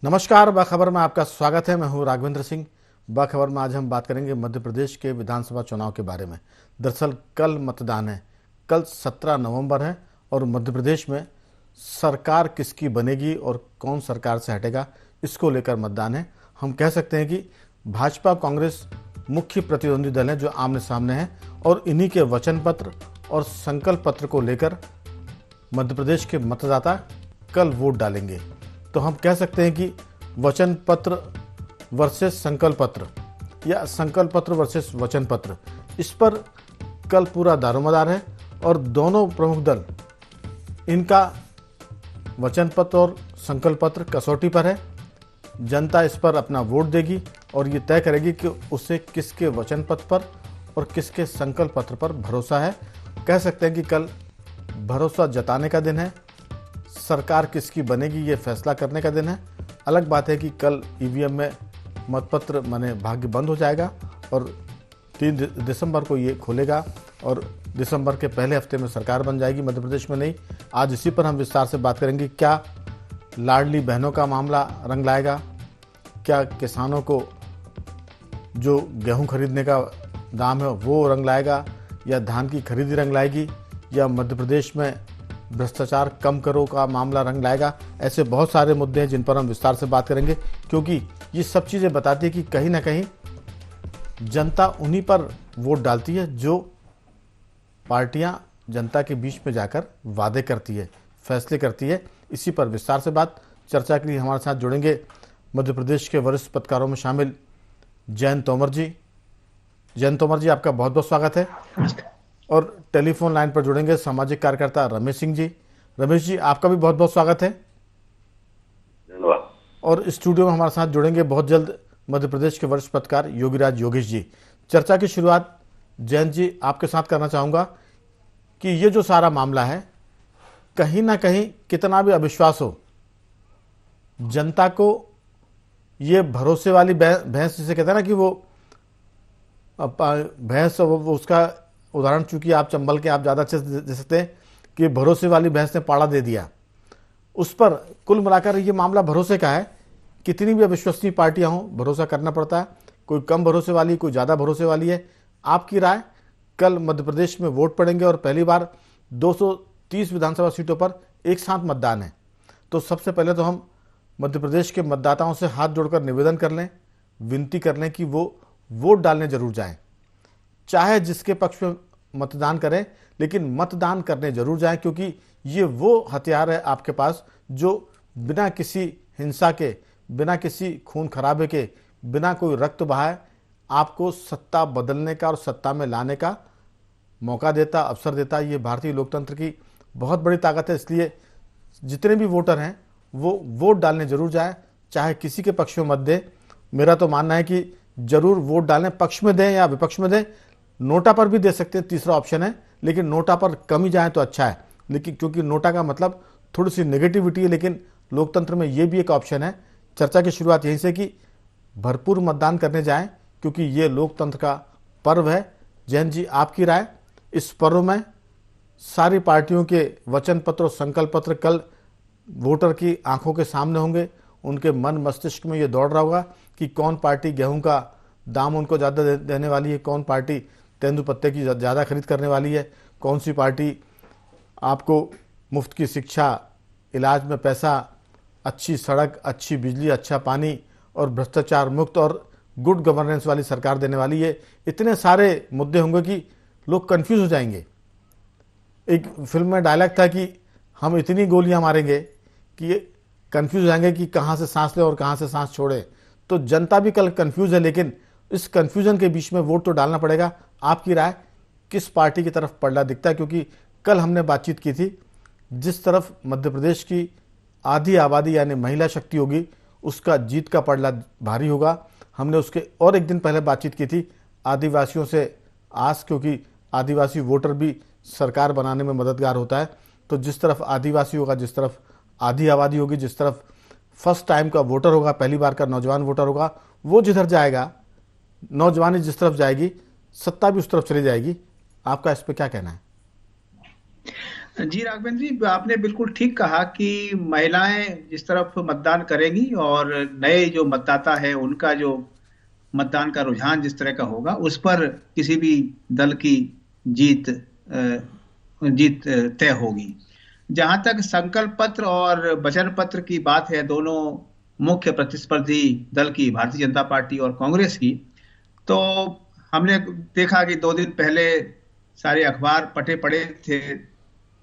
नमस्कार, बाखबर में आपका स्वागत है। मैं हूं राघवेंद्र सिंह। बाखबर में आज हम बात करेंगे मध्य प्रदेश के विधानसभा चुनाव के बारे में। दरअसल कल मतदान है, कल 17 नवंबर है और मध्य प्रदेश में सरकार किसकी बनेगी और कौन सरकार से हटेगा, इसको लेकर मतदान है। हम कह सकते हैं कि भाजपा कांग्रेस मुख्य प्रतिद्वंदी दल हैं जो आमने सामने हैं और इन्हीं के वचन पत्र और संकल्प पत्र को लेकर मध्य प्रदेश के मतदाता कल वोट डालेंगे। तो हम कह सकते हैं कि वचन पत्र वर्सेस संकल्प पत्र या संकल्प पत्र वर्सेस वचन पत्र, इस पर कल पूरा दारोमदार है और दोनों प्रमुख दल इनका वचन पत्र और संकल्प पत्र कसौटी पर है। जनता इस पर अपना वोट देगी और ये तय करेगी कि उसे किसके वचन पत्र पर और किसके संकल्प पत्र पर भरोसा है। कह सकते हैं कि कल भरोसा जताने का दिन है, सरकार किसकी बनेगी ये फैसला करने का दिन है। अलग बात है कि कल ईवीएम में मतपत्र माने भाग्य बंद हो जाएगा और 3 दिसंबर को ये खुलेगा और दिसंबर के पहले हफ्ते में सरकार बन जाएगी मध्य प्रदेश में। नहीं, आज इसी पर हम विस्तार से बात करेंगे। क्या लाडली बहनों का मामला रंग लाएगा? क्या किसानों को जो गेहूं खरीदने का दाम है वो रंग लाएगा, या धान की खरीदी रंग लाएगी, या मध्य प्रदेश में भ्रष्टाचार कम करो का मामला रंग लाएगा? ऐसे बहुत सारे मुद्दे हैं जिन पर हम विस्तार से बात करेंगे, क्योंकि ये सब चीज़ें बताती है कि कहीं ना कहीं जनता उन्हीं पर वोट डालती है जो पार्टियां जनता के बीच में जाकर वादे करती है, फैसले करती है। इसी पर विस्तार से बात चर्चा के लिए हमारे साथ जुड़ेंगे मध्य प्रदेश के वरिष्ठ पत्रकारों में शामिल जयंत तोमर जी। जयंत तोमर जी, आपका बहुत बहुत स्वागत है। और टेलीफोन लाइन पर जुड़ेंगे सामाजिक कार्यकर्ता रमेश सिंह जी। रमेश जी, आपका भी बहुत बहुत स्वागत है। धन्यवाद। और स्टूडियो में हमारे साथ जुड़ेंगे बहुत जल्द मध्य प्रदेश के वरिष्ठ पत्रकार योगीराज योगेश जी। चर्चा की शुरुआत जयंत जी आपके साथ करना चाहूँगा कि ये जो सारा मामला है, कहीं ना कहीं कितना भी अविश्वास हो, जनता को ये भरोसे वाली भैंस जिसे कहते हैं ना कि वो भैंस, वो उसका उदाहरण चूंकि आप चंबल के आप ज़्यादा अच्छे से दे सकते हैं कि भरोसे वाली भैंस ने पाड़ा दे दिया। उस पर कुल मिलाकर ये मामला भरोसे का है। कितनी भी अविश्वसनीय पार्टियां हों, भरोसा करना पड़ता है। कोई कम भरोसे वाली, कोई ज़्यादा भरोसे वाली है। आपकी राय? कल मध्य प्रदेश में वोट पड़ेंगे और पहली बार 230 विधानसभा सीटों पर एक साथ मतदान है। तो सबसे पहले तो हम मध्य प्रदेश के मतदाताओं से हाथ जोड़कर निवेदन कर लें, विनती कर लें कि वो वोट डालने जरूर जाएं। चाहे जिसके पक्ष में मतदान करें, लेकिन मतदान करने जरूर जाएं, क्योंकि ये वो हथियार है आपके पास जो बिना किसी हिंसा के, बिना किसी खून खराबे के, बिना कोई रक्त बहाए आपको सत्ता बदलने का और सत्ता में लाने का मौका देता, अवसर देता। ये भारतीय लोकतंत्र की बहुत बड़ी ताकत है। इसलिए जितने भी वोटर हैं वो वोट डालने जरूर जाए, चाहे किसी के पक्ष में मत दें। मेरा तो मानना है कि जरूर वोट डालें, पक्ष में दें या विपक्ष में दें। नोटा पर भी दे सकते हैं, तीसरा ऑप्शन है, लेकिन नोटा पर कम ही जाए तो अच्छा है। लेकिन क्योंकि नोटा का मतलब थोड़ी सी नेगेटिविटी है, लेकिन लोकतंत्र में ये भी एक ऑप्शन है। चर्चा की शुरुआत यहीं से कि भरपूर मतदान करने जाएं, क्योंकि ये लोकतंत्र का पर्व है। जयंत जी, आपकी राय? इस पर्व में सारी पार्टियों के वचन पत्र और संकल्प पत्र कल वोटर की आंखों के सामने होंगे। उनके मन मस्तिष्क में ये दौड़ रहा होगा कि कौन पार्टी गेहूं का दाम उनको ज़्यादा देने वाली है, कौन पार्टी तेंदुपत्ते की ज़्यादा खरीद करने वाली है, कौन सी पार्टी आपको मुफ्त की शिक्षा, इलाज में पैसा, अच्छी सड़क, अच्छी बिजली, अच्छा पानी और भ्रष्टाचार मुक्त और गुड गवर्नेंस वाली सरकार देने वाली है। इतने सारे मुद्दे होंगे कि लोग कंफ्यूज हो जाएंगे। एक फिल्म में डायलॉग था कि हम इतनी गोलियां मारेंगे कि कंफ्यूज हो जाएंगे कि कहाँ से सांस ले और कहाँ से सांस छोड़े। तो जनता भी कल कंफ्यूज है, लेकिन इस कंफ्यूजन के बीच में वोट तो डालना पड़ेगा। आपकी राय? किस पार्टी की तरफ पलड़ा दिखता है? क्योंकि कल हमने बातचीत की थी, जिस तरफ मध्य प्रदेश की आधी आबादी यानी महिला शक्ति होगी उसका जीत का पलड़ा भारी होगा। हमने उसके और एक दिन पहले बातचीत की थी आदिवासियों से आस, क्योंकि आदिवासी वोटर भी सरकार बनाने में मददगार होता है। तो जिस तरफ आदिवासी होगा, जिस तरफ आधी आबादी होगी, जिस तरफ फर्स्ट टाइम का वोटर होगा, पहली बार का नौजवान वोटर होगा, वो जिधर जाएगा, नौजवानी जिस तरफ जाएगी, सत्ता भी उस तरफ चली जाएगी। आपका इस पर क्या कहना है? जी राघवेंद्र जी, आपने बिल्कुल ठीक कहा कि महिलाएं जिस तरफ मतदान करेंगी और नए जो मतदाता है उनका जो मतदान का रुझान जिस तरह का होगा, उस पर किसी भी दल की जीत जीत तय होगी। जहां तक संकल्प पत्र और वचन पत्र की बात है, दोनों मुख्य प्रतिस्पर्धी दल की, भारतीय जनता पार्टी और कांग्रेस की, तो हमने देखा कि 2 दिन पहले सारे अखबार पटे पड़े थे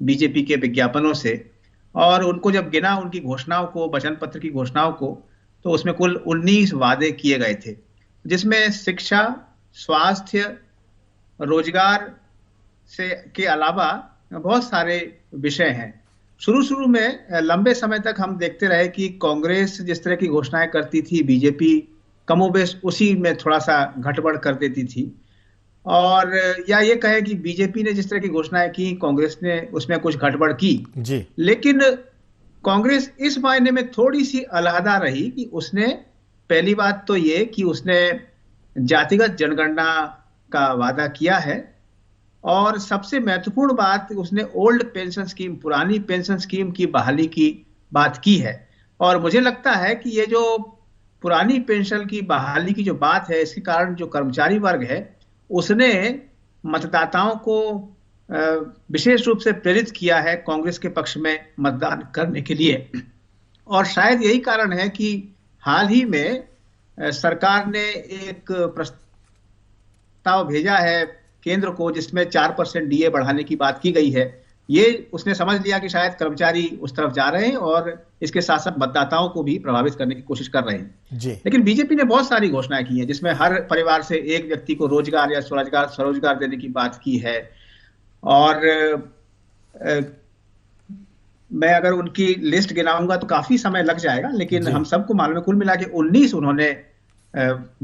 बीजेपी के विज्ञापनों से। और उनको जब गिना, उनकी घोषणाओं को, वचन पत्र की घोषणाओं को, तो उसमें कुल 19 वादे किए गए थे, जिसमें शिक्षा, स्वास्थ्य, रोजगार से के अलावा बहुत सारे विषय हैं। शुरू शुरू में लंबे समय तक हम देखते रहे कि कांग्रेस जिस तरह की घोषणाएं करती थी, बीजेपी कमोबेश उसी में थोड़ा सा घटबढ़ कर देती थी। और या ये कहें कि बीजेपी ने जिस तरह की घोषणाएं की, कांग्रेस ने उसमें कुछ गड़बड़ की। जी। लेकिन कांग्रेस इस मायने में थोड़ी सी अलहदा रही कि उसने, पहली बात तो ये कि उसने जातिगत जनगणना का वादा किया है, और सबसे महत्वपूर्ण बात, उसने ओल्ड पेंशन स्कीम, पुरानी पेंशन स्कीम की बहाली की बात की है। और मुझे लगता है कि ये जो पुरानी पेंशन की बहाली की जो बात है, इसके कारण जो कर्मचारी वर्ग है उसने मतदाताओं को विशेष रूप से प्रेरित किया है कांग्रेस के पक्ष में मतदान करने के लिए। और शायद यही कारण है कि हाल ही में सरकार ने एक प्रस्ताव भेजा है केंद्र को, जिसमें 4% डीए बढ़ाने की बात की गई है। ये उसने समझ लिया कि शायद कर्मचारी उस तरफ जा रहे हैं और इसके साथ साथ मतदाताओं को भी प्रभावित करने की कोशिश कर रहे हैं। जी। लेकिन बीजेपी ने बहुत सारी घोषणाएं की हैं, जिसमें हर परिवार से एक व्यक्ति को रोजगार या स्वरोजगार देने की बात की है। और मैं अगर उनकी लिस्ट गिनाऊंगा तो काफी समय लग जाएगा, लेकिन जी। हम सबको मालूम है कुल मिला के 19 उन्होंने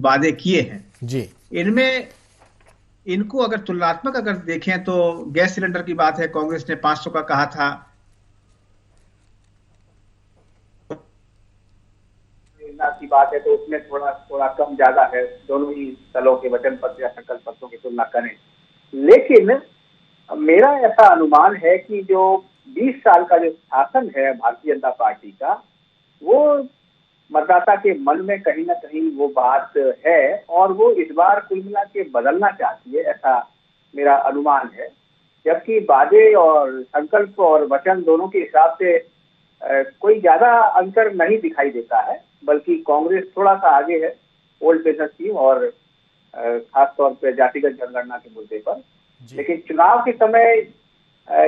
वादे किए हैं। जी। इनमें इनको अगर तुलनात्मक अगर देखें तो गैस सिलेंडर की बात है, कांग्रेस ने 500 का कहा था, की बात है तो उसमें थोड़ा थोड़ा कम ज्यादा है, दोनों ही दलों के वचन पत्र या संकल्प पत्रों की तुलना करें। लेकिन मेरा ऐसा अनुमान है कि जो 20 साल का जो शासन है भारतीय जनता पार्टी का, वो मतदाता के मन में कहीं ना कहीं वो बात है, और वो इस बार कुल मिला के बदलना चाहती है, ऐसा मेरा अनुमान है। जबकि वादे और संकल्प और वचन दोनों के हिसाब से कोई ज्यादा अंतर नहीं दिखाई देता है, बल्कि कांग्रेस थोड़ा सा आगे है ओल्ड पेंशन स्कीम और खासतौर पर जातिगत जनगणना के मुद्दे पर। लेकिन चुनाव के समय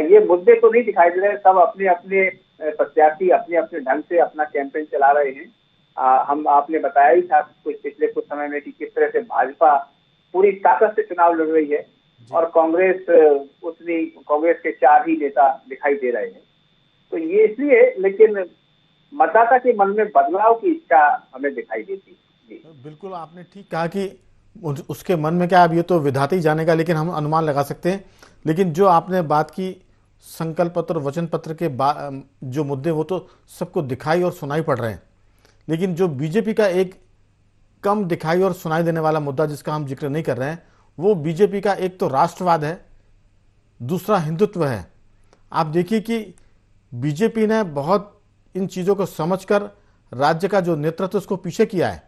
ये मुद्दे तो नहीं दिखाई दे रहे। सब अपने अपने प्रत्याशी अपने अपने ढंग से अपना कैंपेन चला रहे हैं। हम आपने बताया ही था पिछले कुछ समय में कि किस तरह से भाजपा पूरी ताकत से चुनाव लड़ रही है, और कांग्रेस के 4 ही नेता दिखाई दे रहे हैं। तो ये इसलिए, लेकिन मतदाता के मन में बदलाव की इच्छा हमें दिखाई देती है। बिल्कुल आपने ठीक कहा कि उसके मन में क्या, अब ये तो विधाता ही जानेगा, लेकिन हम अनुमान लगा सकते हैं। लेकिन जो आपने बात की संकल्प पत्र और वचन पत्र के जो मुद्दे, वो तो सबको दिखाई और सुनाई पड़ रहे हैं। लेकिन जो बीजेपी का एक कम दिखाई और सुनाई देने वाला मुद्दा जिसका हम जिक्र नहीं कर रहे हैं, वो बीजेपी का एक तो राष्ट्रवाद है, दूसरा हिंदुत्व है। आप देखिए कि बीजेपी ने बहुत इन चीज़ों को समझकर राज्य का जो नेतृत्व उसको पीछे किया है,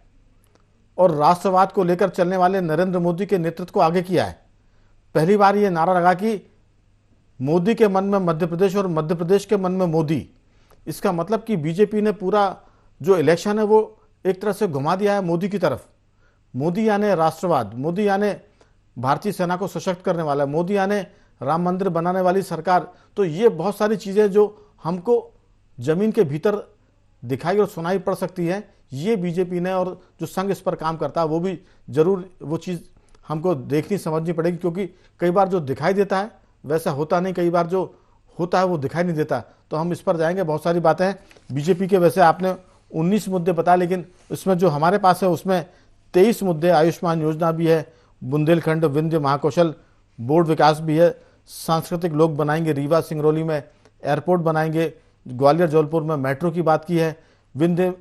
और राष्ट्रवाद को लेकर चलने वाले नरेंद्र मोदी के नेतृत्व को आगे किया है। पहली बार ये नारा लगा कि मोदी के मन में मध्य प्रदेश और मध्य प्रदेश के मन में मोदी। इसका मतलब कि बीजेपी ने पूरा जो इलेक्शन है वो एक तरह से घुमा दिया है मोदी की तरफ। मोदी यानी राष्ट्रवाद, मोदी यानी भारतीय सेना को सशक्त करने वाला, मोदी यानी राम मंदिर बनाने वाली सरकार। तो ये बहुत सारी चीज़ें जो हमको जमीन के भीतर दिखाई और सुनाई पड़ सकती है, ये बीजेपी ने, और जो संघ इस पर काम करता है वो भी जरूर वो चीज़ हमको देखनी समझनी पड़ेगी। क्योंकि कई बार जो दिखाई देता है वैसा होता नहीं, कई बार जो होता है वो दिखाई नहीं देता। तो हम इस पर जाएंगे, बहुत सारी बातें हैं बीजेपी के। वैसे आपने 19 मुद्दे बताए, लेकिन इसमें जो हमारे पास है उसमें 23 मुद्दे, आयुष्मान योजना भी है, बुंदेलखंड विंध्य महाकौशल बोर्ड विकास भी है, सांस्कृतिक लोग बनाएंगे, रीवा सिंगरौली में एयरपोर्ट बनाएंगे, ग्वालियर जौलपुर में मेट्रो की बात की है, विंध्य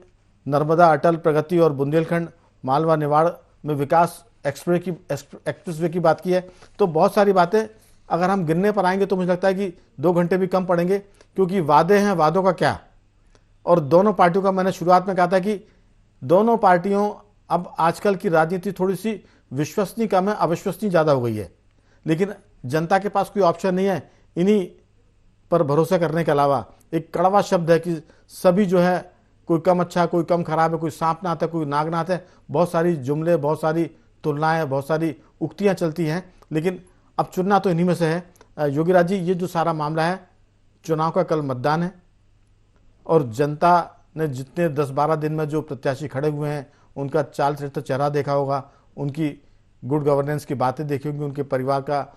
नर्मदा अटल प्रगति और बुंदेलखंड मालवा निवाड़ में विकास एक्सप्रेसवे की बात की है। तो बहुत सारी बातें अगर हम गिनने पर आएंगे तो मुझे लगता है कि 2 घंटे भी कम पड़ेंगे, क्योंकि वादे हैं, वादों का क्या। और दोनों पार्टियों का, मैंने शुरुआत में कहा था कि दोनों पार्टियों, अब आजकल की राजनीति थोड़ी सी विश्वसनीय कम है, अविश्वसनीय ज़्यादा हो गई है, लेकिन जनता के पास कोई ऑप्शन नहीं है इन्हीं पर भरोसा करने के अलावा। एक कड़वा शब्द है कि सभी जो है, कोई कम अच्छा, कोई कम खराब है, कोई सांप नाथ है, कोई नागनाथ है, बहुत सारी जुमले, बहुत सारी तुलनाएं, बहुत सारी उक्तियां चलती हैं, लेकिन अब चुनना तो इन्हीं में से है। योगीराज जी, ये जो सारा मामला है, चुनाव का कल मतदान है और जनता ने जितने 10-12 दिन में जो प्रत्याशी खड़े हुए हैं उनका चाल चरित्र चेहरा देखा होगा, उनकी गुड गवर्नेंस की बातें देखी होंगी, उनके परिवार का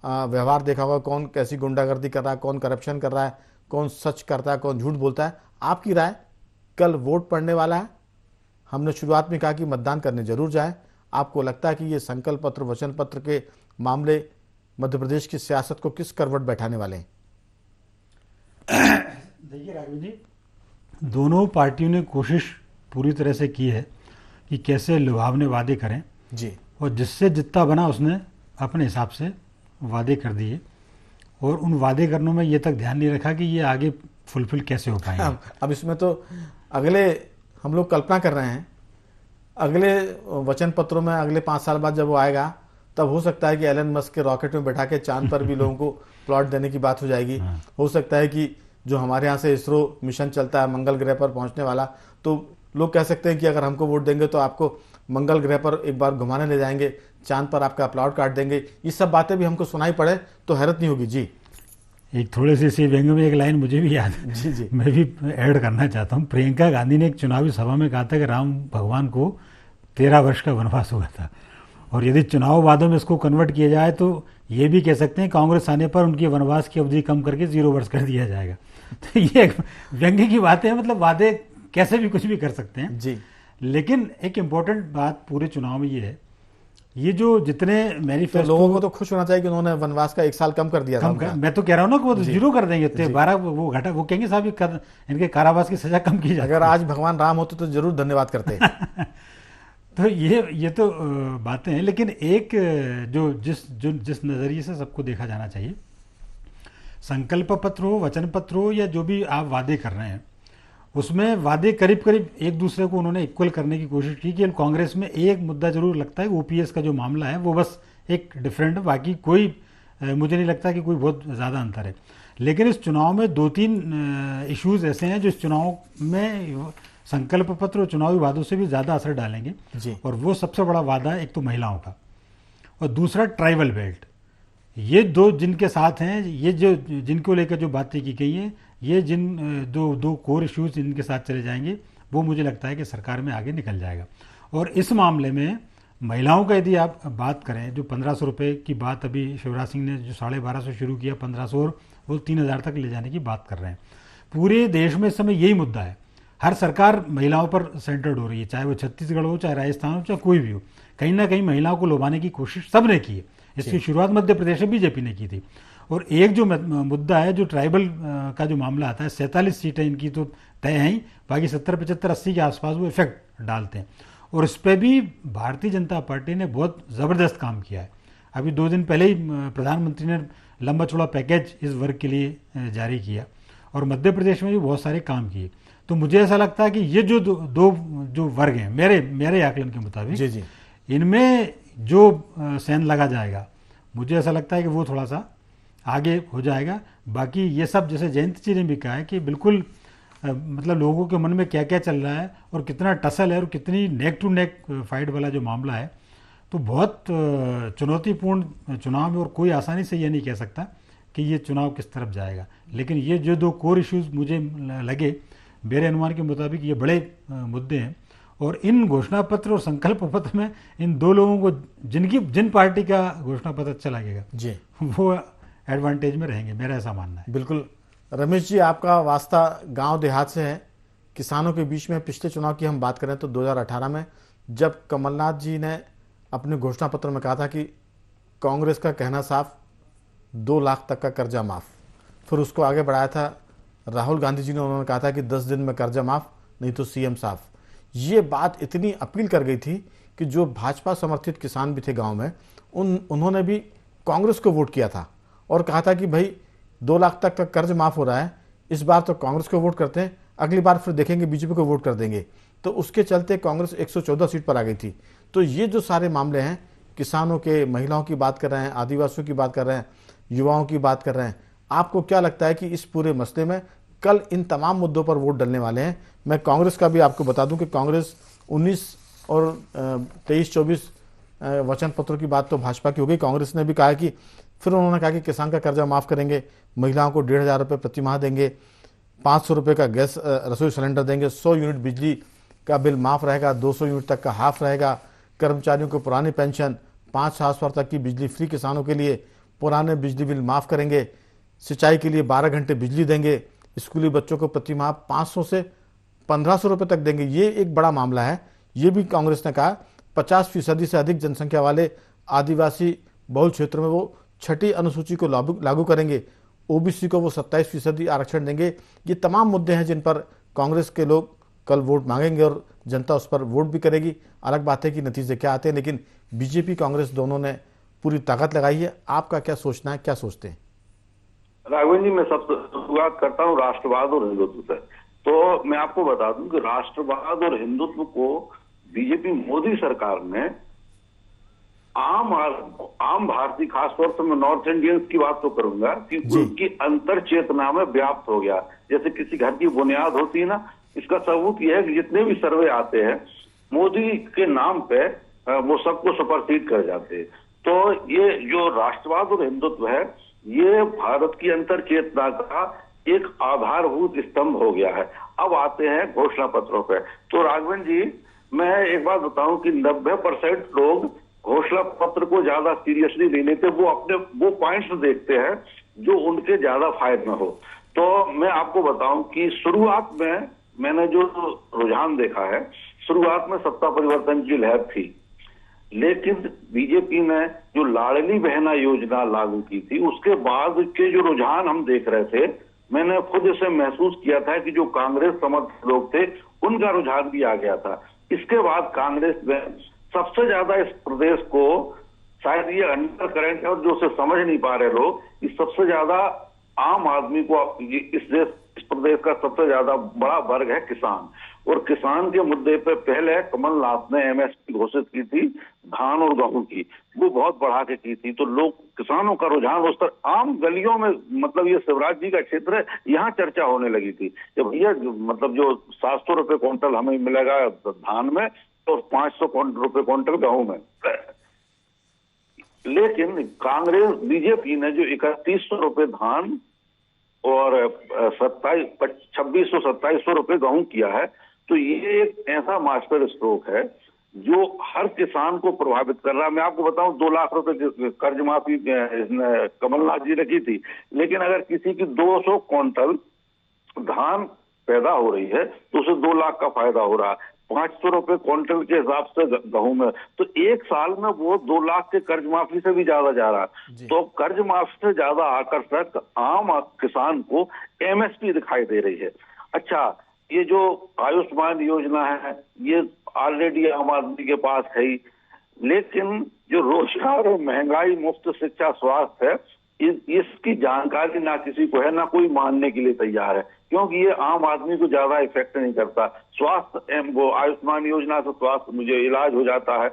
व्यवहार देखा होगा, कौन कैसी गुंडागर्दी कर रहा है, कौन करप्शन कर रहा है, कौन सच करता है, कौन झूठ बोलता है। आपकी राय, कल वोट पड़ने वाला है, हमने शुरुआत में कहा कि मतदान करने जरूर जाए। आपको लगता है कि ये संकल्प पत्र, वचन पत्र के मामले मध्य प्रदेश की सियासत को किस करवट बैठाने वाले हैं? देखिए राघव जी, दोनों पार्टियों ने कोशिश पूरी तरह से की है कि कैसे लुभावने वादे करें जी, और जिससे जितना बना उसने अपने हिसाब से वादे कर दिए, और उन वादे करनों में ये तक ध्यान नहीं रखा कि ये आगे फुलफिल कैसे हो पाएंगे। अब इसमें तो अगले, हम लोग कल्पना कर रहे हैं, अगले वचन पत्रों में अगले 5 साल बाद जब वो आएगा, तब हो सकता है कि एलन मस्क के रॉकेट में बैठा के चांद पर भी लोगों को प्लॉट देने की बात हो जाएगी। हो सकता है कि जो हमारे यहाँ से इसरो मिशन चलता है मंगल ग्रह पर पहुंचने वाला, तो लोग कह सकते हैं कि अगर हमको वोट देंगे तो आपको मंगल ग्रह पर एक बार घुमाने ले जाएंगे, चांद पर आपका प्लॉट काट देंगे। ये सब बातें भी हमको सुनाई पड़े तो हैरत नहीं होगी। जी, एक थोड़े से इसी व्यंग में एक लाइन मुझे भी याद है, जी जी, मैं भी ऐड करना चाहता हूँ। प्रियंका गांधी ने एक चुनावी सभा में कहा था कि राम भगवान को 13 वर्ष का वनवास हुआ था, और यदि चुनाव वादों में इसको कन्वर्ट किया जाए तो ये भी कह सकते हैं कांग्रेस आने पर उनकी वनवास की अवधि कम करके 0 वर्ष कर दिया जाएगा। तो ये एक व्यंग्य की बात है, मतलब वादे कैसे भी कुछ भी कर सकते हैं जी। लेकिन एक इम्पोर्टेंट बात पूरे चुनाव में ये है, ये जो जितने तो मैनिफेस्टो, लोगों को तो खुश होना चाहिए कि उन्होंने वनवास का 1 साल कम कर दिया था उनका। मैं तो कह रहा हूँ ना कि वो तो 0 कर देंगे, 12 वो घटा, वो कहेंगे साहब इनके कारावास की सजा कम की जाए। अगर आज भगवान राम होते तो जरूर धन्यवाद करते। तो ये तो बातें हैं, लेकिन एक जिस नज़रिए से सबको देखा जाना चाहिए, संकल्प पत्र हो, वचन पत्र हो, या जो भी आप वादे कर रहे हैं, उसमें वादे करीब करीब एक दूसरे को उन्होंने इक्वल करने की कोशिश की। कि कांग्रेस में एक मुद्दा जरूर लगता है, ओपीएस का जो मामला है वो बस एक डिफरेंट है, बाकी कोई मुझे नहीं लगता कि कोई बहुत ज़्यादा अंतर है। लेकिन इस चुनाव में 2-3 इश्यूज ऐसे हैं जो इस चुनाव में संकल्प पत्र और चुनावी वादों से भी ज़्यादा असर डालेंगे जी। और वो सबसे बड़ा वादा है, एक तो महिलाओं का और दूसरा ट्राइबल बेल्ट। ये दो जिनके साथ हैं, ये जो जिनको लेकर जो बातें की गई हैं, ये जिन दो कोर इश्यूज इनके साथ चले जाएंगे, वो मुझे लगता है कि सरकार में आगे निकल जाएगा। और इस मामले में महिलाओं का यदि आप बात करें, जो 1500 रुपये की बात अभी शिवराज सिंह ने जो 1250 शुरू किया, 1500 और वो 3000 तक ले जाने की बात कर रहे हैं। पूरे देश में इस समय यही मुद्दा है, हर सरकार महिलाओं पर सेंटर्ड हो रही है, चाहे वो छत्तीसगढ़ हो, चाहे राजस्थान हो, चाहे कोई भी हो। कहीं ना कहीं महिलाओं को लुभाने की कोशिश सबने की है। इसकी शुरुआत मध्य प्रदेश में बीजेपी ने की थी। और एक जो मुद्दा है, जो ट्राइबल का जो मामला आता है, 47 सीटें इनकी तो तय हैं, बाकी 70, 75, 80 के आसपास वो इफेक्ट डालते हैं। और इस पर भी भारतीय जनता पार्टी ने बहुत ज़बरदस्त काम किया है। अभी 2 दिन पहले ही प्रधानमंत्री ने लंबा चौड़ा पैकेज इस वर्ग के लिए जारी किया, और मध्य प्रदेश में भी बहुत सारे काम किए। तो मुझे ऐसा लगता है कि ये जो दो जो वर्ग हैं, मेरे आकलन के मुताबिक, जी जी, इनमें जो सेंध लगा जाएगा, मुझे ऐसा लगता है कि वो थोड़ा सा आगे हो जाएगा। बाकी ये सब, जैसे जयंत जी ने भी कहा है कि बिल्कुल मतलब लोगों के मन में क्या क्या चल रहा है और कितना टसल है और कितनी नेक टू नेक फाइट वाला जो मामला है, तो बहुत चुनौतीपूर्ण चुनाव में, और कोई आसानी से ये नहीं कह सकता कि ये चुनाव किस तरफ जाएगा। लेकिन ये जो 2 कोर इश्यूज मुझे लगे, मेरे अनुमान के मुताबिक ये बड़े मुद्दे हैं। और इन घोषणा पत्र और संकल्प पत्र में इन 2 लोगों को, जिन पार्टी का घोषणा पत्र अच्छा लगेगा जी, वो एडवांटेज में रहेंगे, मेरा ऐसा मानना है। बिल्कुल। रमेश जी, आपका वास्ता गांव देहात से है, किसानों के बीच में। पिछले चुनाव की हम बात करें तो 2018 में जब कमलनाथ जी ने अपने घोषणा पत्र में कहा था कि कांग्रेस का कहना साफ, 2 लाख तक का कर्जा माफ, फिर उसको आगे बढ़ाया था राहुल गांधी जी ने, उन्होंने कहा था कि 10 दिन में कर्जा माफ, नहीं तो सीएम साफ। ये बात इतनी अपील कर गई थी कि जो भाजपा समर्थित किसान भी थे गांव में, उन्होंने भी कांग्रेस को वोट किया था। और कहा था कि भाई 2 लाख तक का कर्ज माफ हो रहा है, इस बार तो कांग्रेस को वोट करते हैं, अगली बार फिर देखेंगे बीजेपी को वोट कर देंगे। तो उसके चलते कांग्रेस 114 सीट पर आ गई थी। तो ये जो सारे मामले हैं, किसानों के, महिलाओं की बात कर रहे हैं, आदिवासियों की बात कर रहे हैं, युवाओं की बात कर रहे हैं, आपको क्या लगता है कि इस पूरे मसले में कल इन तमाम मुद्दों पर वोट डलने वाले हैं? मैं कांग्रेस का भी आपको बता दूं कि कांग्रेस 19 और 23-24 वचन पत्रों की बात तो भाजपा की हो गई। कांग्रेस ने भी कहा कि फिर उन्होंने कहा कि किसान का कर्जा माफ करेंगे, महिलाओं को 1,500 रुपये प्रति माह देंगे, 500 रुपये का गैस रसोई सिलेंडर देंगे, 100 यूनिट बिजली का बिल माफ रहेगा, 200 यूनिट तक का हाफ रहेगा, कर्मचारियों को पुरानी पेंशन, 5 साल तक की बिजली फ्री किसानों के लिए, पुराने बिजली बिल माफ करेंगे, सिंचाई के लिए 12 घंटे बिजली देंगे, स्कूली बच्चों को प्रति माह 500 से 1500 रुपये तक देंगे। ये एक बड़ा मामला है। ये भी कांग्रेस ने कहा 50% से अधिक जनसंख्या वाले आदिवासी बहुल क्षेत्रों में वो 6ठी अनुसूची को लागू करेंगे, ओबीसी को वो 27% आरक्षण देंगे। ये तमाम मुद्दे हैं जिन पर कांग्रेस के लोग कल वोट मांगेंगे और जनता उस पर वोट भी करेगी। अलग बात है कि नतीजे क्या आते हैं, लेकिन बीजेपी कांग्रेस दोनों ने पूरी ताकत लगाई है। आपका क्या सोचना है, क्या सोचते हैं? राघवन जी, मैं सबसे शुरुआत करता हूँ राष्ट्रवाद और हिंदुत्व से। तो मैं आपको बता दूं कि राष्ट्रवाद और हिंदुत्व को बीजेपी मोदी सरकार ने आम भारतीय, खासतौर से मैं नॉर्थ इंडियंस की बात तो करूंगा कि उनकी अंतर चेतना में व्याप्त हो गया। जैसे किसी घर की बुनियाद होती है ना, इसका सबूत यह है कि जितने भी सर्वे आते हैं मोदी के नाम पे वो सबको सुपरसीड कर जाते हैं। तो ये जो राष्ट्रवाद और हिंदुत्व है, ये भारत की अंतर चेतना का एक आधारभूत स्तंभ हो गया है। अब आते हैं घोषणा पत्रों पे। तो राघवन जी, मैं एक बात बताऊं कि 90% लोग घोषणा पत्र को ज्यादा सीरियसली नहीं लेते। वो अपने वो पॉइंट्स देखते हैं जो उनके ज्यादा फायदे में हो। तो मैं आपको बताऊं कि शुरुआत में मैंने जो रुझान देखा है, शुरुआत में सत्ता परिवर्तन की लहर थी, लेकिन बीजेपी ने जो लाडली बहना योजना लागू की थी, उसके बाद के जो रुझान हम देख रहे थे, मैंने खुद इसे महसूस किया था कि जो कांग्रेस समर्थक लोग थे उनका रुझान भी आ गया था। इसके बाद कांग्रेस में सबसे ज्यादा इस प्रदेश को, शायद ये अंडर करंट है और जो उसे समझ नहीं पा रहे लोग, इस सबसे ज्यादा आम आदमी को, इस प्रदेश का सबसे ज्यादा बड़ा वर्ग है किसान। और किसान के मुद्दे पे पहले कमलनाथ ने एमएसपी घोषित की थी धान और गेहूं की, वो बहुत बढ़ा के की थी। तो लोग, किसानों का रुझान उस तरह आम गलियों में, मतलब ये शिवराज जी का क्षेत्र है, यहाँ चर्चा होने लगी थी कि भैया मतलब जो 700 रुपये क्विंटल हमें मिलेगा धान में और 500 रुपये क्विंटल गेहूं में। लेकिन कांग्रेस, बीजेपी ने जो 3100 रुपये धान और 2600-2700 रुपये गेहूं किया है, तो ये एक ऐसा मास्टर स्ट्रोक है जो हर किसान को प्रभावित कर रहा है। मैं आपको बताऊं, 2 लाख रुपए कर्ज माफी कमलनाथ जी ने की थी, लेकिन अगर किसी की 200 क्विंटल धान पैदा हो रही है तो उसे 2 लाख का फायदा हो रहा है। 500 रुपये क्विंटल के हिसाब से गेहूं में, तो एक साल में वो 2 लाख के कर्ज माफी से भी ज्यादा जा रहा है। तो कर्ज माफी से ज्यादा आकर्षक आम किसान को एमएसपी दिखाई दे रही है। अच्छा, ये जो आयुष्मान योजना है, ये ऑलरेडी आम आदमी के पास है ही, लेकिन जो रोजगार और महंगाई मुफ्त शिक्षा स्वास्थ्य है, इसकी जानकारी ना किसी को है, ना कोई मानने के लिए तैयार है, क्योंकि ये आम आदमी को ज्यादा इफेक्ट नहीं करता। स्वास्थ्य, वो आयुष्मान योजना से स्वास्थ्य मुझे इलाज हो जाता है।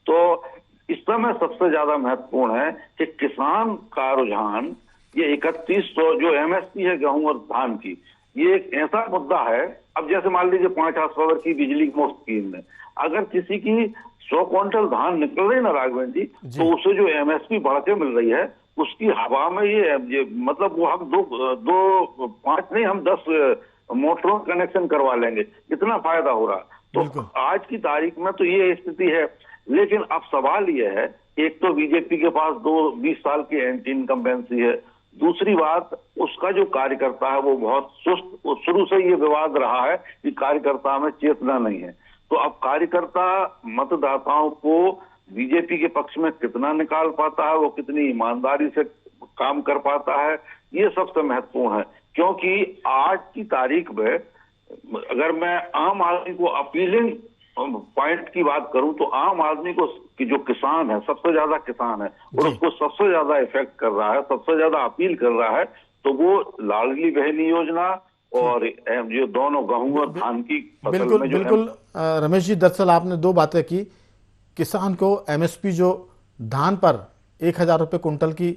तो इस समय सबसे ज्यादा महत्वपूर्ण है कि किसान का रुझान, ये 3100 जो एमएसपी है गेहूं और धान की, ये एक ऐसा मुद्दा है। अब जैसे मान लीजिए 5 हाउस की बिजली मुफ्त स्कीम में अगर किसी की 100 क्विंटल धान निकल रही ना राघवन जी, तो उसे जो एमएसपी बढ़ के मिल रही है, उसकी हवा में ये मतलब वो हम 5 नहीं, हम 10 मोटरों का कनेक्शन करवा लेंगे, इतना फायदा हो रहा। तो आज की तारीख में तो ये स्थिति है। लेकिन अब सवाल ये है, एक तो बीजेपी के पास 20 साल की एंटी इनकम्बेंसी है, दूसरी बात उसका जो कार्यकर्ता है वो बहुत सुस्त, शुरू से ये विवाद रहा है कि कार्यकर्ता में चेतना नहीं है। तो अब कार्यकर्ता मतदाताओं को बीजेपी के पक्ष में कितना निकाल पाता है, वो कितनी ईमानदारी से काम कर पाता है, ये सबसे महत्वपूर्ण है। क्योंकि आज की तारीख में अगर मैं आम आदमी को अपीलिंग पॉइंट की बात करूं तो आम आदमी को, कि जो किसान है, सबसे ज्यादा किसान है और उसको सबसे ज्यादा इफेक्ट कर रहा है, सबसे ज्यादा अपील कर रहा है, तो वो लाडली बहन योजना और जो दोनों गेहूं और धान की फसल बिल्कुल में जो बिल्कुल रमेश जी, दरअसल आपने दो बातें की। किसान को एमएसपी जो धान पर 1,000 रुपये कुंटल की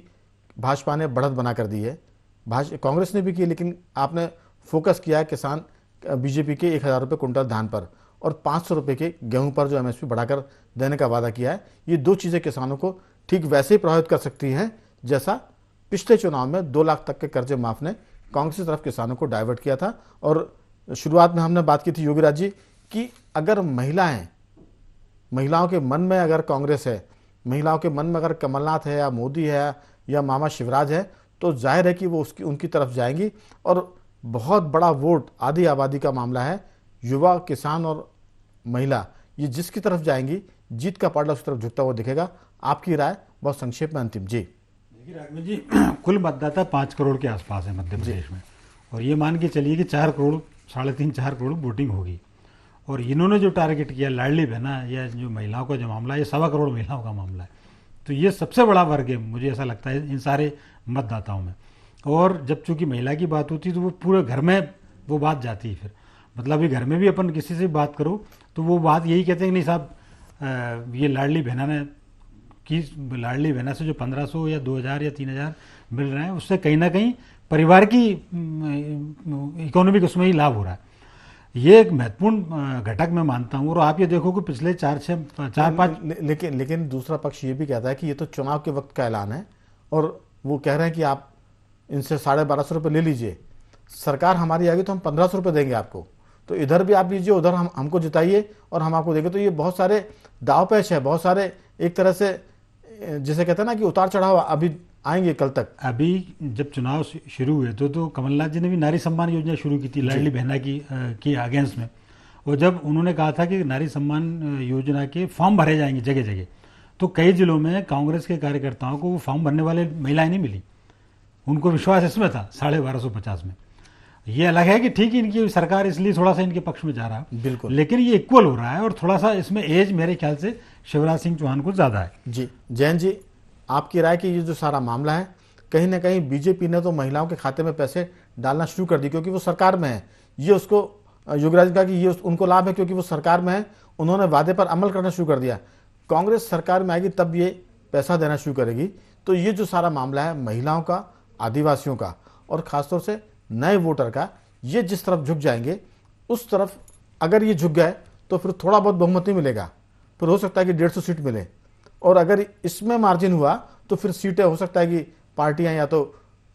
भाजपा ने बढ़त बना कर दी है, कांग्रेस ने भी की, लेकिन आपने फोकस किया है किसान बीजेपी के 1,000 रुपये कुंटल धान पर और 500 रुपये के गेहूं पर जो एमएसपी बढ़ाकर देने का वादा किया है। ये दो चीज़ें किसानों को ठीक वैसे ही प्रभावित कर सकती हैं जैसा पिछले चुनाव में 2 लाख तक के कर्जे माफ ने कांग्रेस की तरफ किसानों को डाइवर्ट किया था। और शुरुआत में हमने बात की थी योगीराज जी कि अगर महिलाओं के मन में अगर कांग्रेस है, महिलाओं के मन में अगर कमलनाथ है या मोदी है या मामा शिवराज है, तो जाहिर है कि वो उनकी तरफ जाएंगी और बहुत बड़ा वोट, आधी आबादी का मामला है, युवा, किसान और महिला, ये जिसकी तरफ जाएंगी जीत का पार्ट उस तरफ झुकता हुआ दिखेगा। आपकी राय बहुत संक्षेप में अंतिम जी। देखिए राघवन जी, कुल मतदाता 5 करोड़ के आसपास है मध्य प्रदेश में, और ये मान के चलिए कि 4 करोड़, 3.5-4 करोड़ वोटिंग होगी। और इन्होंने जो टारगेट किया लाडली बहना या जो महिलाओं का जो मामला है, ये 1.25 करोड़ महिलाओं का मामला है। तो ये सबसे बड़ा वर्ग है, मुझे ऐसा लगता है, इन सारे मतदाताओं में। और जब चूंकि महिला की बात होती है तो वो पूरे घर में वो बात जाती है। फिर मतलब ये घर में भी अपन किसी से बात करो तो वो बात यही कहते हैं कि नहीं साहब, ये लाडली बहना से जो 1,500 या 2,000 या 3,000 मिल रहे हैं, उससे कहीं ना कहीं परिवार की इकोनॉमिक उसमें ही लाभ हो रहा है। ये एक महत्वपूर्ण घटक मैं मानता हूँ। और आप ये देखो कि पिछले 4-5 लेकिन दूसरा पक्ष ये भी कहता है कि ये तो चुनाव के वक्त का ऐलान है और वो कह रहे हैं कि आप इनसे 1,250 रुपये ले लीजिए, सरकार हमारी आएगी तो हम 1,500 रुपये देंगे आपको, तो इधर भी आप लीजिए, उधर हमको जिताइए और हम आपको देंगे। तो ये बहुत सारे दाव पेच है, बहुत सारे एक तरह से जिसे कहते हैं ना कि उतार चढ़ाव अभी आएंगे कल तक। अभी जब चुनाव शुरू हुए तो कमलनाथ जी ने भी नारी सम्मान योजना शुरू की थी लाडली बहना की अगेंस्ट में। और जब उन्होंने कहा था कि नारी सम्मान योजना के फॉर्म भरे जाएंगे जगह जगह, तो कई जिलों में कांग्रेस के कार्यकर्ताओं को वो फॉर्म भरने वाले महिलाएं नहीं मिली। उनको विश्वास इसमें था 1250 में। ये अलग है कि ठीक है इनकी सरकार इसलिए थोड़ा सा इनके पक्ष में जा रहा है, बिल्कुल, लेकिन ये इक्वल हो रहा है। और थोड़ा सा इसमें एज मेरे ख्याल से शिवराज सिंह चौहान को ज़्यादा है। जी जैन जी, आपकी राय कि ये जो सारा मामला है, कहीं ना कहीं बीजेपी ने तो महिलाओं के खाते में पैसे डालना शुरू कर दी क्योंकि वो सरकार में है। ये उसको योगराज कहा कि ये उनको लाभ है क्योंकि वो सरकार में है, उन्होंने वादे पर अमल करना शुरू कर दिया। कांग्रेस सरकार में आएगी तब ये पैसा देना शुरू करेगी। तो ये जो सारा मामला है महिलाओं का, आदिवासियों का और खासतौर से नए वोटर का, ये जिस तरफ झुक जाएंगे उस तरफ अगर ये झुक गए तो फिर थोड़ा बहुत बहुमत नहीं मिलेगा, फिर हो सकता है कि 150 सीट मिले। और अगर इसमें मार्जिन हुआ तो फिर सीटें हो सकता है कि पार्टियां या तो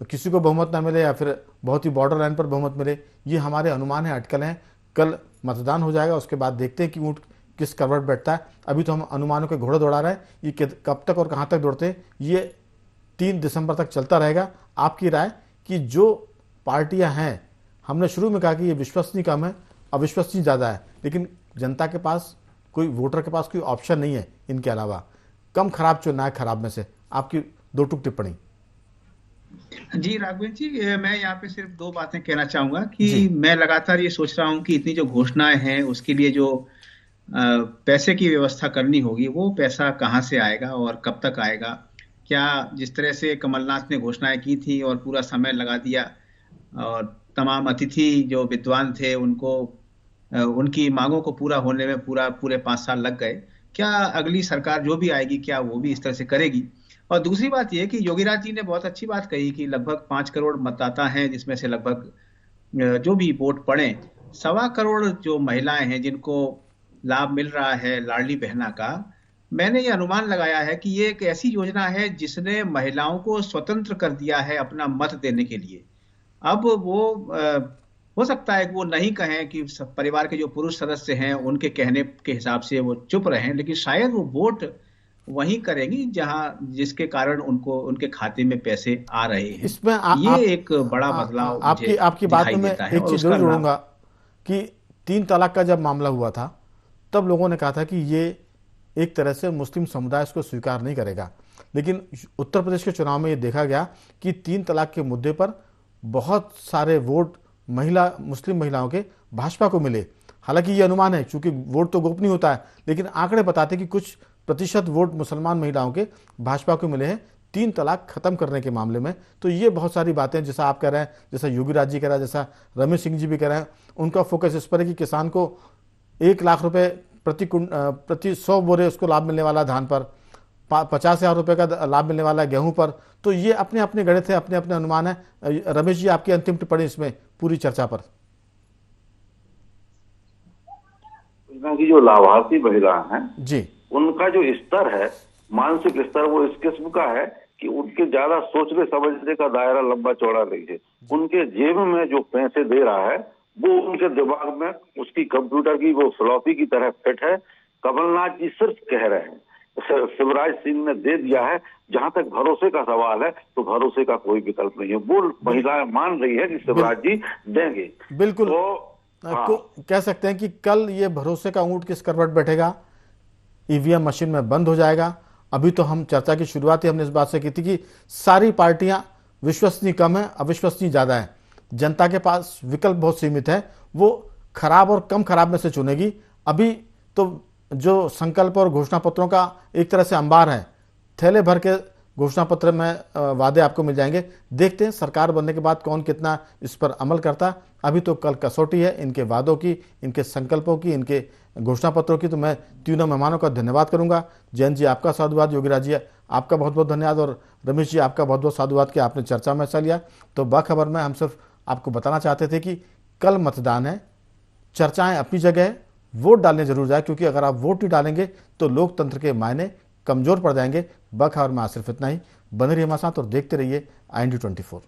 किसी को बहुमत ना मिले या फिर बहुत ही बॉर्डर लाइन पर बहुमत मिले। ये हमारे अनुमान है, अटकल हैं। कल मतदान हो जाएगा, उसके बाद देखते हैं कि ऊँट किस करवट बैठता है। अभी तो हम अनुमानों के घोड़े दौड़ा रहे हैं, ये कब तक और कहाँ तक दौड़ते हैं ये 3 दिसंबर तक चलता रहेगा। आपकी राय कि जो पार्टियां हैं, हमने शुरू में कहा कि ये विश्वसनीय कम है, अविश्वसनीय ज़्यादा है, लेकिन जनता के पास कोई, वोटर के पास कोई ऑप्शन नहीं है इनके अलावा, कम खराब चुनना है खराब में से। आपकी 2 टुक टिप्पणी। जी राघवेंद्र जी, मैं यहाँ पे सिर्फ 2 बातें कहना चाहूंगा कि मैं लगातार ये सोच रहा हूँ कि इतनी जो घोषणाएं हैं उसके लिए जो पैसे की व्यवस्था करनी होगी, वो पैसा कहाँ से आएगा और कब तक आएगा। क्या जिस तरह से कमलनाथ ने घोषणाएं की थी और पूरा समय लगा दिया और तमाम अतिथि जो विद्वान थे उनको उनकी मांगों को पूरा होने में पूरे 5 साल लग गए, क्या अगली सरकार जो भी आएगी क्या वो भी इस तरह से करेगी। और दूसरी बात यह कि योगीराज जी ने बहुत अच्छी बात कही कि लगभग 5 करोड़ मतदाता हैं, जिसमें से लगभग जो भी वोट पड़े 1.25 करोड़ जो महिलाएं हैं जिनको लाभ मिल रहा है लाडली बहना का। मैंने ये अनुमान लगाया है कि ये एक ऐसी योजना है जिसने महिलाओं को स्वतंत्र कर दिया है अपना मत देने के लिए। अब वो हो सकता है कि वो नहीं कहें कि परिवार के जो पुरुष सदस्य हैं उनके कहने के हिसाब से वो चुप रहें, लेकिन शायद वो वोट वहीं करेंगी जहां जिसके कारण उनको उनके खाते में पैसे आ रहे हैं। इसमें ये एक बड़ा बदलाव आपकी बात में मैं एक चीज जरूर जोड़ूंगा कि 3 तलाक का जब मामला हुआ था तब लोगों ने कहा था कि ये एक तरह से मुस्लिम समुदाय इसको स्वीकार नहीं करेगा, लेकिन उत्तर प्रदेश के चुनाव में ये देखा गया कि 3 तलाक के मुद्दे पर बहुत सारे वोट मुस्लिम महिलाओं के भाजपा को मिले। हालांकि ये अनुमान है, क्योंकि वोट तो गोपनीय होता है, लेकिन आंकड़े बताते हैं कि कुछ प्रतिशत वोट मुसलमान महिलाओं के भाजपा को मिले हैं 3 तलाक खत्म करने के मामले में। तो ये बहुत सारी बातें, जैसा आप कह रहे हैं, जैसा योगी राज जी कह रहा है, जैसा रमेश सिंह जी भी कह रहे हैं, उनका फोकस इस पर है कि किसान को 1 लाख रुपए प्रति 100 बोरे उसको लाभ मिलने वाला धान पर, 50,000 रुपए का लाभ मिलने वाला गेहूं पर। तो ये अपने अपने गणित है, अपने अपने अनुमान है। रमेश जी, आपकी अंतिम टिप्पणी इसमें पूरी चर्चा पर। की जो लाभार्थी महिला हैं जी, उनका जो स्तर है, मानसिक स्तर, वो इस किस्म का है कि उनके ज्यादा सोचने समझने का दायरा लंबा चौड़ा नहीं है। उनके जेब में जो पैसे दे रहा है वो उनके दिमाग में उसकी कंप्यूटर की वो फ्लॉपी की तरह फिट है। कमलनाथ जी सिर्फ कह रहे हैं, शिवराज सिंह ने दे दिया है। जहां तक भरोसे का सवाल है तो भरोसे का कोई विकल्प नहीं है। वो महिलाएं मान रही है कि शिवराज जी देंगे। बिल्कुल। तो कह सकते हैं कि कल ये भरोसे का ऊंट किस करवट बैठेगा, ईवीएम मशीन में बंद हो जाएगा। अभी तो हम चर्चा की शुरुआत ही हमने इस बात से की थी कि सारी पार्टियां विश्वसनीय कम है, अविश्वसनीय ज्यादा है। जनता के पास विकल्प बहुत सीमित है, वो खराब और कम खराब में से चुनेगी। अभी तो जो संकल्प और घोषणा पत्रों का एक तरह से अंबार है, थैले भर के घोषणा पत्र में वादे आपको मिल जाएंगे। देखते हैं सरकार बनने के बाद कौन कितना इस पर अमल करता। अभी तो कल कसौटी है इनके वादों की, इनके संकल्पों की, इनके घोषणा पत्रों की। तो मैं तीनों मेहमानों का धन्यवाद करूंगा। जयंत जी आपका साधुवाद, योगी राज जी आपका बहुत बहुत धन्यवाद, और रमेश जी आपका बहुत बहुत साधुवाद कि आपने चर्चा में हिस्सा लिया। तो बाखबर में हम सिर्फ आपको बताना चाहते थे कि कल मतदान है, चर्चाएं अपनी जगह है, वोट डालने जरूर जाए, क्योंकि अगर आप वोट नहीं डालेंगे तो लोकतंत्र के मायने कमजोर पड़ जाएंगे। बखबर में आज सिर्फ इतना ही। बने रहिए हमारे साथ और देखते रहिए IND 24।